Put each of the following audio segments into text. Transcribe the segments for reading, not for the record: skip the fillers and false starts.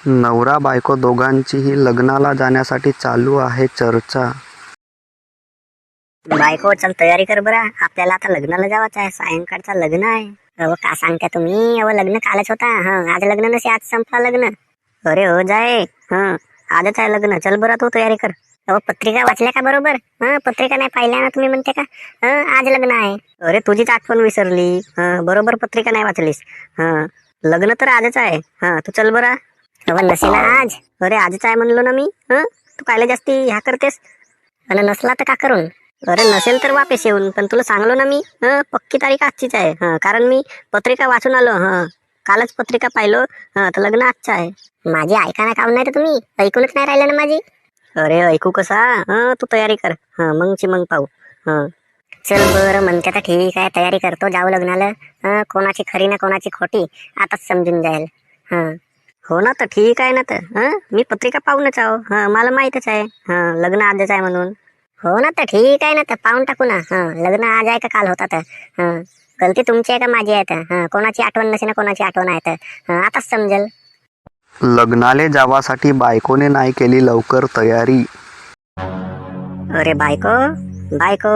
नवरा बायको दोघांचीही लग्नाला जाण्यासाठी चालू आहे चर्चा. बायको चल तयारी कर बरा, आपल्याला आता लग्नाला जावाचं आहे. सायंकाळचा लग्न आहे. अहो का सांगता तुम्ही? अहो लग्न कालच होता. आज लग्न नसे, आज संपला लग्न. अरे हो जाय, आजच आहे लग्न. चल बरा तू तयारी कर. अहो पत्रिका वाचल्या का बरोबर? पत्रिका नाही पाहिल्या ना तुम्ही म्हणते का? आज लग्न आहे. अरे तुझीच आठवण विसरली. बरोबर पत्रिका नाही वाचलीस. लग्न तर आजच आहे. तू चल बरा. अहो नसे ना आज. अरे आजच आहे म्हणलो ना मी. तू कायला जास्ती ह्या करतेस? आणि नसला तर का करून? अरे नसेल तर वापस येऊन, पण तुला सांगलो ना मी. पक्की तारीख आजचीच आहे. कारण मी पत्रिका वाचून आलो. कालच पत्रिका पाहिलो. तर लग्न आजचं आहे. माझी ऐका ना काम नाही तर तुम्ही ऐकूनच नाही राहिलं ना माझी. अरे ऐकू कसा? तू तयारी कर. मग पाहू. चल बरं म्हणते तर ठीक आहे, तयारी करतो, जाऊ लग्नाला. कोणाची खरी ना कोणाची खोटी आताच समजून जाईल. हो ना, तर ठीक आहे ना. तर मी पत्रिका पाहूनच आहो. मला माहीतच आहे लग्न आजच आहे म्हणून. हो ना, तर ठीक आहे ना. तर पाहून टाकू ना. लग्न आज आहे का काल होता तर? गलती तुमची आहे का माझी आहे तर? कोणाची आठवण नसे ना कोणाची आठवण आहे तर आताच समजेल. लग्नाले जावासाठी बायकोने नाही केली लवकर तयारी. अरे बायको बायको,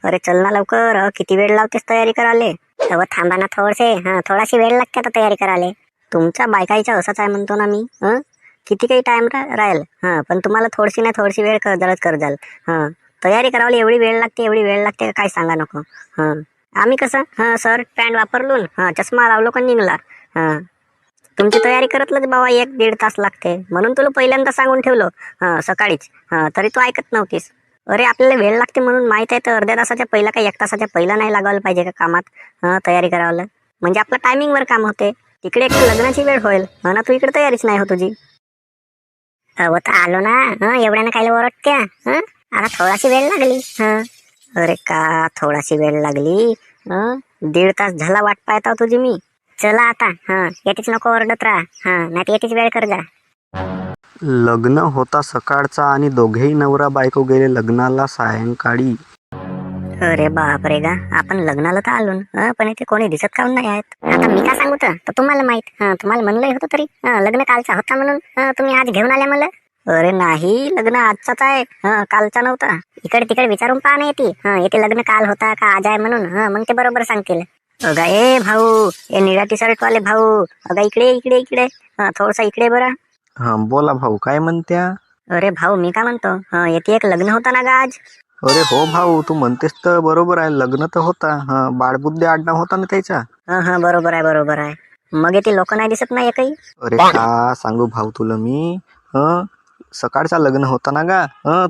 अरे चल ना लवकर. किती वेळ लावतेस तयारी कराले? अहो थांबा ना थोडसे. थोडाशी वेळ लागते आता तयारी कराले. तुमच्या बायकाईचा असंच आहे म्हणतो ना मी. किती काही टाइम राहील. पण तुम्हाला थोडीशी ना थोडीशी वेळ जळत कर जाल. तयारी करावली एवढी वेळ लागते काय सांगा नको. आम्ही कसं शर्ट पॅन्ट वापरलून चष्मा लावलो का निघला. तुमची तयारी करतलंच बाबा 1-1.5 तास लागते. म्हणून तुला पहिल्यांदा सांगून ठेवलो सकाळीच. तरी तू ऐकत नव्हतीस. अरे आपल्याला वेळ लागते म्हणून माहित आहे, तर अर्ध्या तासाच्या पहिला का 1 तासाच्या पहिला नाही लागायला पाहिजे का कामात तयारी करावलं. म्हणजे आपलं टायमिंगवर काम होते. तिकडे एक लग्नाची वेळ होईल ना, तू इकडे तयारीच नाही हो तुझी. अहो तर आलो ना. एवढ्यानं काय ओरडत्या? आता थोडाशी वेळ लागली. अरे का थोडाशी वेळ लागली? 1.5 तास झाला वाट पाहता तुझी मी. चला आता. येतेच नको ओरडत राहा. नाही येतेच वेळ कर जा. लग्न होता सकाळचा आणि दोघेही नवरा बायको गेले लग्नाला सायंकाळी. अरे बाप रे गा, आपण लग्नाला तर आलो पण इथे कोणी दिसत काऊन नाही आहेत. आता मी का सांगू तर तुम्हाला माहित. तुम्हाला म्हणलंय होतं तरी लग्न कालचा होता म्हणून तुम्ही आज घेऊन आल्या मला. अरे नाही, लग्न आजचाच आहे. कालचा नव्हता. इकडे तिकडे विचारून पहा ना येते लग्न काल होता का आज आहे म्हणून. मग ते बरोबर सांगतील. अगा ए भाऊ, ए निळ्या टी शर्ट वाले भाऊ, अगा इकडे इकडे इकडे. थोडसा इकडे बरं. बोला भाऊ, काय म्हणत्या? अरे भाऊ मी का म्हणतो, येते एक लग्न होता ना गा आज. अरे हो भाऊ, तू म्हणतेस तर बरोबर आहे. लग्न तर होता. बाळबुद्धी आडनाव होता ना त्याचा. बरोबर आहे. मग येते लोक नाही दिसत नाही काही. अरे का सांगू भाऊ तुला मी. सकाळचा लग्न होता ना गा.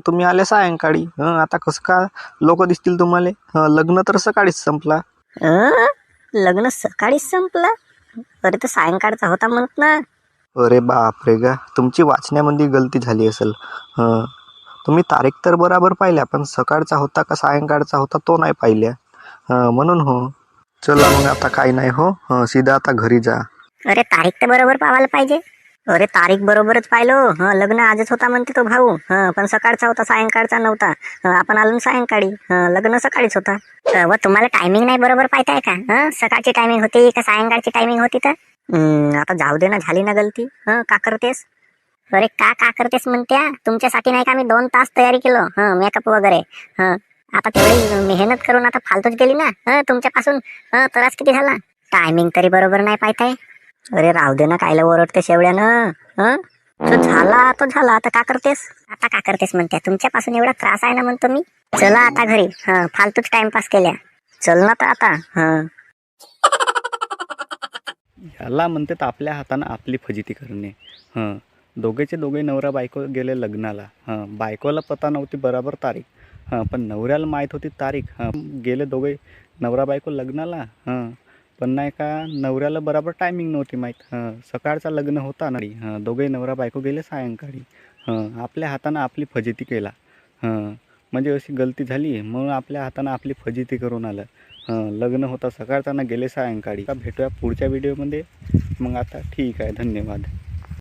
तुम्ही आले सायंकाळी. आता कसं का लोक दिसतील तुम्हाला? लग्न तर सकाळीच संपला. लग्न सकाळीच संपला? अरे तर सायंकाळचा होता म्हणत ना. अरे बापरे गा, तुमची वाचण्यामध्ये गलती झाली असेल. तुम्ही तारीख तर बराबर पाहिल्या, पण सकाळचा होता का सायंकाळचा होता तो नाही पाहिल्या. म्हणून हो. चला मग आता काही नाही हो. सीधा आता घरी जा. अरे तारीख तर बरोबर पाहायला पाहिजे. अरे तारीख बरोबरच पाहिलो. लग्न आजच होता म्हणते तो भाऊ. पण सकाळचा होता, सायंकाळचा नव्हता. आपण आलो सायंकाळी. लग्न सकाळीच होता. व तुम्हाला टायमिंग नाही बरोबर पाहताय का? सकाळची टायमिंग होती का सायंकाळची टायमिंग होती तर? आता जाऊ दे ना, झाली ना गलती. का करतेस? अरे का करतेस म्हणत्या? तुमच्यासाठी नाही का मी 2 तास तयारी केलो. मेकअप वगैरे. आता तेवढी मेहनत करून आता फालतूच गेली ना तुमच्यापासून. त्रास किती झाला? टायमिंग तरी बरोबर नाही पाहताय. अरे राहू दे ना, कायला ओरडतेस एवढ्यानं? तो झाला आता का करतेस म्हणत्या? तुमच्यापासून एवढा त्रास आहे ना म्हणतो मी. चला आता घरी. फालतूच टाइमपास केल्या. चल ना तर आता. ह्याला म्हणतात आपल्या हातानं आपली फजिती करणे. दोघेचे दोघे नवरा बायको गेले लग्नाला. बायकोला पता नव्हती बराबर तारीख. पण नवऱ्याला माहीत होती तारीख. गेले दोघे नवरा बायको लग्नाला. पण नाही का नवऱ्याला बराबर टायमिंग नव्हती माहीत. सकाळचा लग्न होता ना. दोघे नवरा बायको गेले सायंकाळी. आपल्या हातानं आपली फजिती केला. म्हणजे अशी गलती झाली, मग आपल्या हातानं आपली फजिती करून आलं. लग्न होता सकाळचा ना गेले सायंकाळी. भेटूया पुढच्या व्हिडिओमध्ये. मग आता ठीक आहे, धन्यवाद.